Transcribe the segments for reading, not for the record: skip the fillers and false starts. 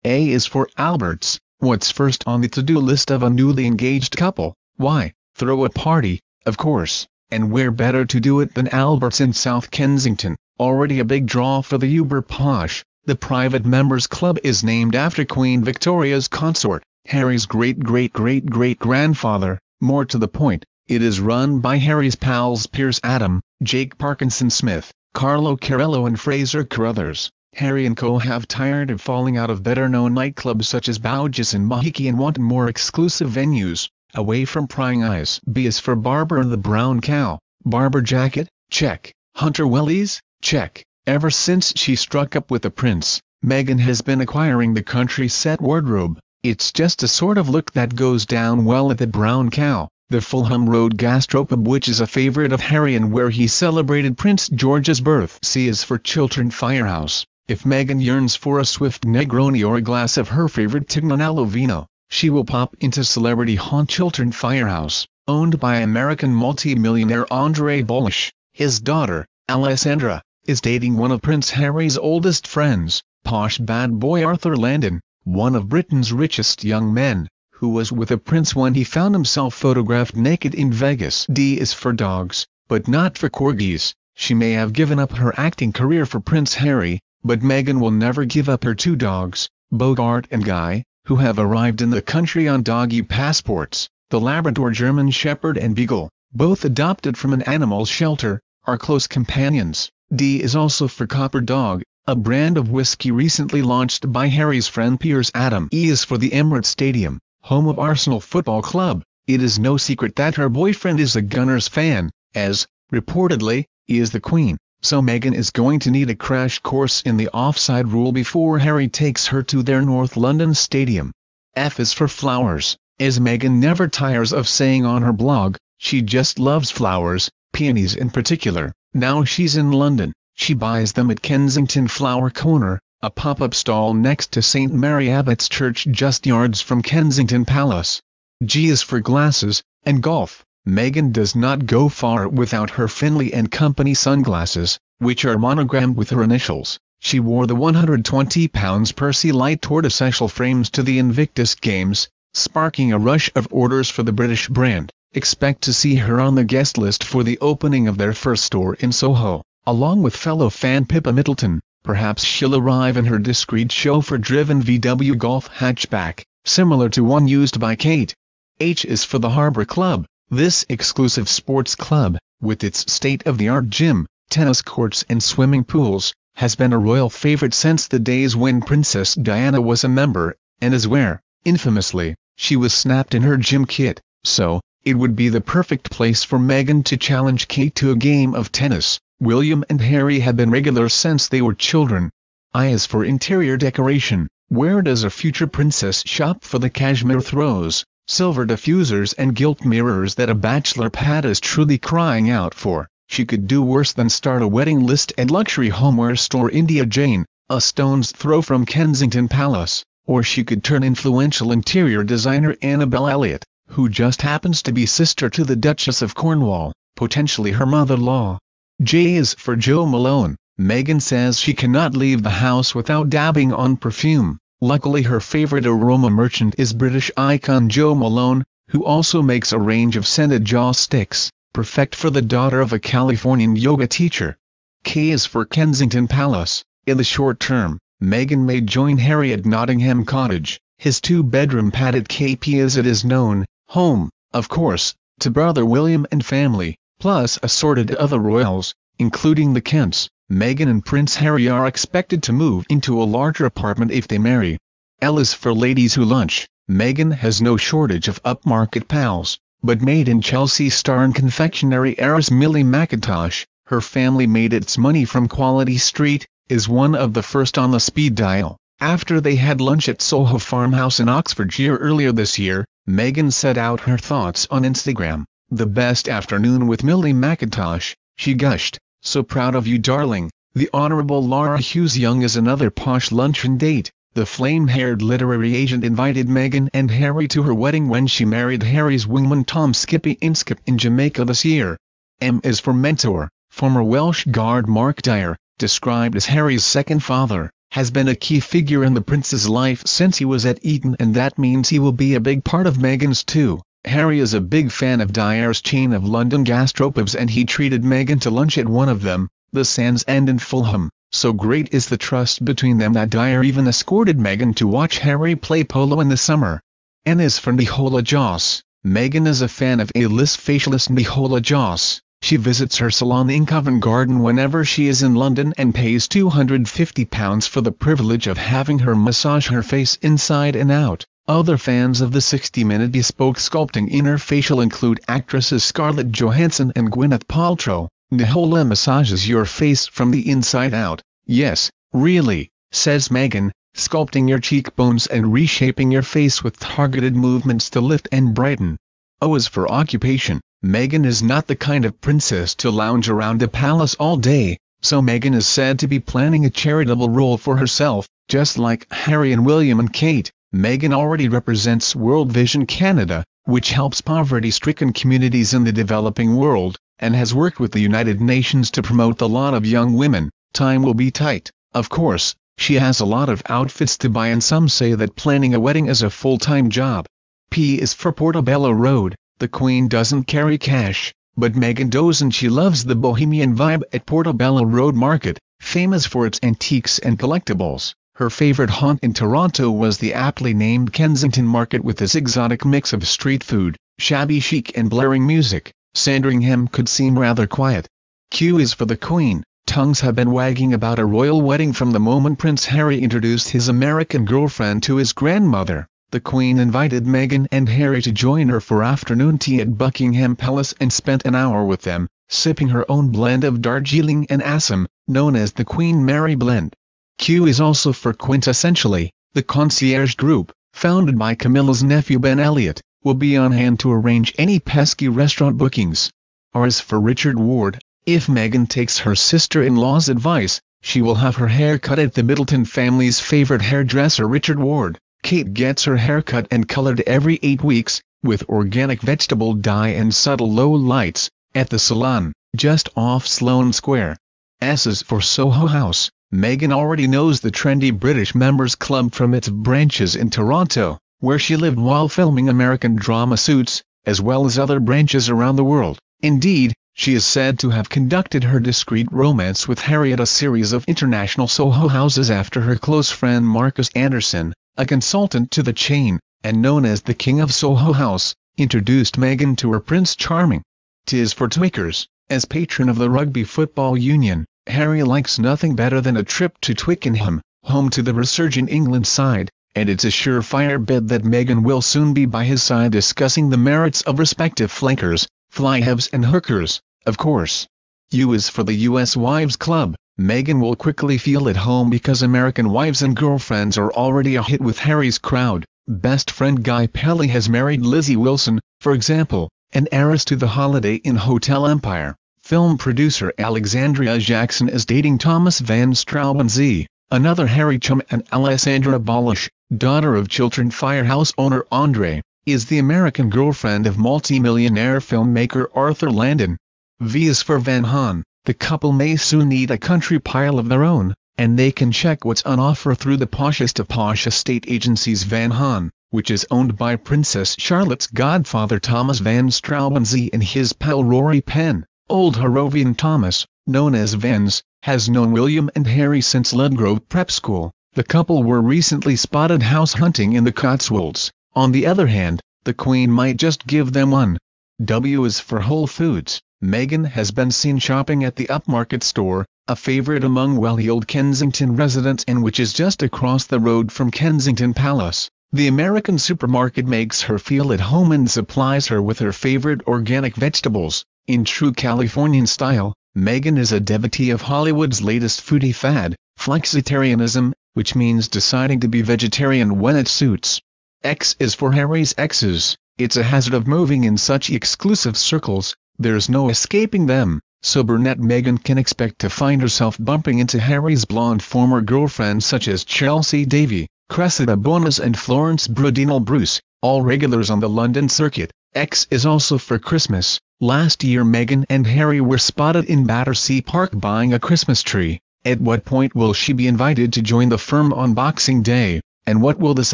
A is for Alberts. What's first on the to-do list of a newly engaged couple? Why, throw a party, of course, and where better to do it than Alberts in South Kensington, already a big draw for the uber posh. The private members club is named after Queen Victoria's consort, Harry's great-great-great-great-grandfather. More to the point, it is run by Harry's pals Piers Adam, Jake Parkinson Smith, Carlo Carello and Fraser Carruthers. Harry and co have tired of falling out of better-known nightclubs such as Bowjes and Mahiki and want more exclusive venues, away from prying eyes. B is for Barbara the Brown Cow. Barber jacket? Check. Hunter wellies? Check. Ever since she struck up with the prince, Meghan has been acquiring the country set wardrobe. It's just a sort of look that goes down well at the Brown Cow, the Fulham Road gastropub, which is a favorite of Harry and where he celebrated Prince George's birth. C is for Chiltern Firehouse. If Meghan yearns for a swift Negroni or a glass of her favorite Tignanello vino, she will pop into celebrity haunt Chiltern Firehouse, owned by American multi-millionaire Andre Bullish. His daughter, Alessandra, is dating one of Prince Harry's oldest friends, posh bad boy Arthur Landon, one of Britain's richest young men, who was with the prince when he found himself photographed naked in Vegas. D is for dogs, but not for corgis. She may have given up her acting career for Prince Harry, but Meghan will never give up her two dogs, Bogart and Guy, who have arrived in the country on doggy passports. The Labrador German Shepherd and Beagle, both adopted from an animal shelter, are close companions. D is also for Copper Dog, a brand of whiskey recently launched by Harry's friend Piers Adam. E is for the Emirates Stadium, home of Arsenal Football Club. It is no secret that her boyfriend is a Gunners fan, as, reportedly, is the Queen. So Meghan is going to need a crash course in the offside rule before Harry takes her to their North London stadium. F is for flowers. As Meghan never tires of saying on her blog, she just loves flowers, peonies in particular. Now she's in London, she buys them at Kensington Flower Corner, a pop-up stall next to St Mary Abbot's Church just yards from Kensington Palace. G is for glasses and golf. Meghan does not go far without her Finlay & Company sunglasses, which are monogrammed with her initials. She wore the £120 Percy light tortoiseshell frames to the Invictus Games, sparking a rush of orders for the British brand. Expect to see her on the guest list for the opening of their first store in Soho, along with fellow fan Pippa Middleton. Perhaps she'll arrive in her discreet chauffeur-driven VW Golf hatchback, similar to one used by Kate. H is for the Harbour Club. This exclusive sports club, with its state-of-the-art gym, tennis courts and swimming pools, has been a royal favorite since the days when Princess Diana was a member, and is where, infamously, she was snapped in her gym kit. So, it would be the perfect place for Meghan to challenge Kate to a game of tennis. William and Harry have been regulars since they were children. I is for interior decoration. Where does a future princess shop for the cashmere throws, silver diffusers and gilt mirrors that a bachelor pad is truly crying out for? She could do worse than start a wedding list at luxury homeware store India Jane, a stone's throw from Kensington Palace, or she could turn influential interior designer Annabelle Elliott, who just happens to be sister to the Duchess of Cornwall, potentially her mother-in-law. J is for Jo Malone. Meghan says she cannot leave the house without dabbing on perfume. Luckily her favorite aroma merchant is British icon Jo Malone, who also makes a range of scented jaw sticks, perfect for the daughter of a Californian yoga teacher. K is for Kensington Palace. In the short term, Meghan may join Harry at Nottingham Cottage, his two-bedroom padded KP as it is known, home, of course, to brother William and family, plus assorted other royals, including the Kents. Meghan and Prince Harry are expected to move into a larger apartment if they marry. L is for ladies who lunch. Meghan has no shortage of upmarket pals, but made in Chelsea star and confectionery heiress Millie McIntosh, her family made its money from Quality Street, is one of the first on the speed dial. After they had lunch at Soho Farmhouse in Oxfordshire earlier this year, Meghan set out her thoughts on Instagram. "The best afternoon with Millie McIntosh," she gushed. "So proud of you, darling." The Honourable Laura Hughes Young is another posh luncheon date. The flame-haired literary agent invited Meghan and Harry to her wedding when she married Harry's wingman Tom Skippy Inskip in Jamaica this year. M is for mentor. Former Welsh Guard Mark Dyer, described as Harry's second father, has been a key figure in the prince's life since he was at Eton, and that means he will be a big part of Meghan's too. Harry is a big fan of Dyer's chain of London gastropubs, and he treated Meghan to lunch at one of them, the Sands End in Fulham. So great is the trust between them that Dyer even escorted Meghan to watch Harry play polo in the summer. And as for Nicola Joss, Meghan is a fan of A-list facialist Nicola Joss. She visits her salon in Covent Garden whenever she is in London and pays £250 for the privilege of having her massage her face inside and out. Other fans of the 60-minute bespoke sculpting inner facial include actresses Scarlett Johansson and Gwyneth Paltrow. Nicola massages your face from the inside out. Yes, really, says Meghan, sculpting your cheekbones and reshaping your face with targeted movements to lift and brighten. As for occupation, Meghan is not the kind of princess to lounge around the palace all day, so Meghan is said to be planning a charitable role for herself. Just like Harry and William and Kate, Meghan already represents World Vision Canada, which helps poverty-stricken communities in the developing world, and has worked with the United Nations to promote the lot of young women. Time will be tight, of course. She has a lot of outfits to buy, and some say that planning a wedding is a full-time job. P is for Portobello Road. The Queen doesn't carry cash, but Meghan does, and she loves the bohemian vibe at Portobello Road Market, famous for its antiques and collectibles. Her favorite haunt in Toronto was the aptly named Kensington Market with its exotic mix of street food, shabby chic and blaring music. Sandringham could seem rather quiet. Q is for the Queen. Tongues have been wagging about a royal wedding from the moment Prince Harry introduced his American girlfriend to his grandmother. The Queen invited Meghan and Harry to join her for afternoon tea at Buckingham Palace and spent an hour with them, sipping her own blend of Darjeeling and Assam, known as the Queen Mary blend. Q is also for Quintessentially. The concierge group, founded by Camilla's nephew Ben Elliot, will be on hand to arrange any pesky restaurant bookings. R is for Richard Ward. If Meghan takes her sister-in-law's advice, she will have her hair cut at the Middleton family's favorite hairdresser Richard Ward. Kate gets her hair cut and colored every 8 weeks, with organic vegetable dye and subtle low lights, at the salon, just off Sloane Square. S is for Soho House. Meghan already knows the trendy British Members Club from its branches in Toronto, where she lived while filming American drama Suits, as well as other branches around the world. Indeed, she is said to have conducted her discreet romance with Harry at a series of international Soho houses after her close friend Marcus Anderson, a consultant to the chain, and known as the King of Soho House, introduced Meghan to her Prince Charming. T is for Twickers. As patron of the Rugby Football Union, Harry likes nothing better than a trip to Twickenham, home to the resurgent England side, and it's a surefire bet that Meghan will soon be by his side discussing the merits of respective flankers, fly-halves and hookers, of course. U is for the U.S. Wives Club. Meghan will quickly feel at home because American Wives and Girlfriends are already a hit with Harry's crowd. Best friend Guy Pelly has married Lizzie Wilson, for example, an heiress to the Holiday Inn Hotel empire. Film producer Alexandria Jackson is dating Thomas Van Straubenzee, another Harry chum, and Alessandra Balish, daughter of Chiltern Firehouse owner Andre, is the American girlfriend of multi-millionaire filmmaker Arthur Landon. V is for Van Hahn. The couple may soon need a country pile of their own, and they can check what's on offer through the poshest of posh estate agencies Van Hahn, which is owned by Princess Charlotte's godfather Thomas Van Straubenzee and his pal Rory Penn. Old Harrovian Thomas, known as Vans, has known William and Harry since Ludgrove Prep School. The couple were recently spotted house hunting in the Cotswolds. On the other hand, the Queen might just give them one. W is for Whole Foods. Meghan has been seen shopping at the upmarket store, a favorite among well-heeled Kensington residents and which is just across the road from Kensington Palace. The American supermarket makes her feel at home and supplies her with her favorite organic vegetables. In true Californian style, Meghan is a devotee of Hollywood's latest foodie fad, flexitarianism, which means deciding to be vegetarian when it suits. X is for Harry's exes. It's a hazard of moving in such exclusive circles, there's no escaping them, so brunette Meghan can expect to find herself bumping into Harry's blonde former girlfriends such as Chelsea Davy, Cressida Bonas and Florence Brodinal Bruce, all regulars on the London circuit. X is also for Christmas. Last year Meghan and Harry were spotted in Battersea Park buying a Christmas tree. At what point will she be invited to join the firm on Boxing Day, and what will this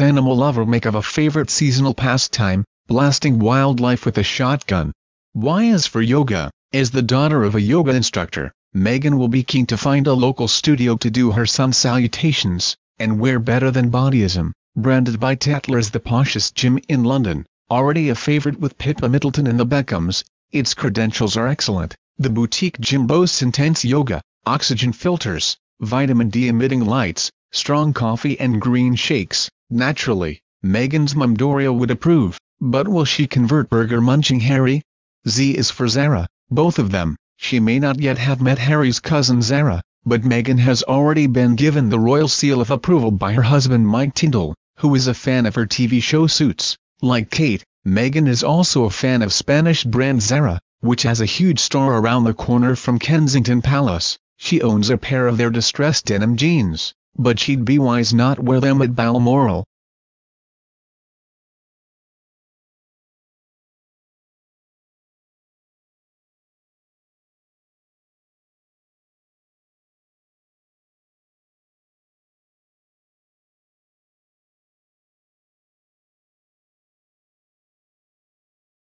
animal lover make of a favorite seasonal pastime, blasting wildlife with a shotgun? Why, as for yoga, as the daughter of a yoga instructor, Meghan will be keen to find a local studio to do her sun salutations, and where better than Bodyism, branded by Tatler as the poshest gym in London. Already a favorite with Pippa Middleton and the Beckhams, its credentials are excellent. The boutique gym boasts intense yoga, oxygen filters, vitamin D emitting lights, strong coffee and green shakes. Naturally, Meghan's mum Doria would approve, but will she convert burger-munching Harry? Z is for Zara, both of them. She may not yet have met Harry's cousin Zara, but Meghan has already been given the royal seal of approval by her husband Mike Tyndall, who is a fan of her TV show Suits. Like Kate, Meghan is also a fan of Spanish brand Zara, which has a huge store around the corner from Kensington Palace. She owns a pair of their distressed denim jeans, but she'd be wise not wear them at Balmoral.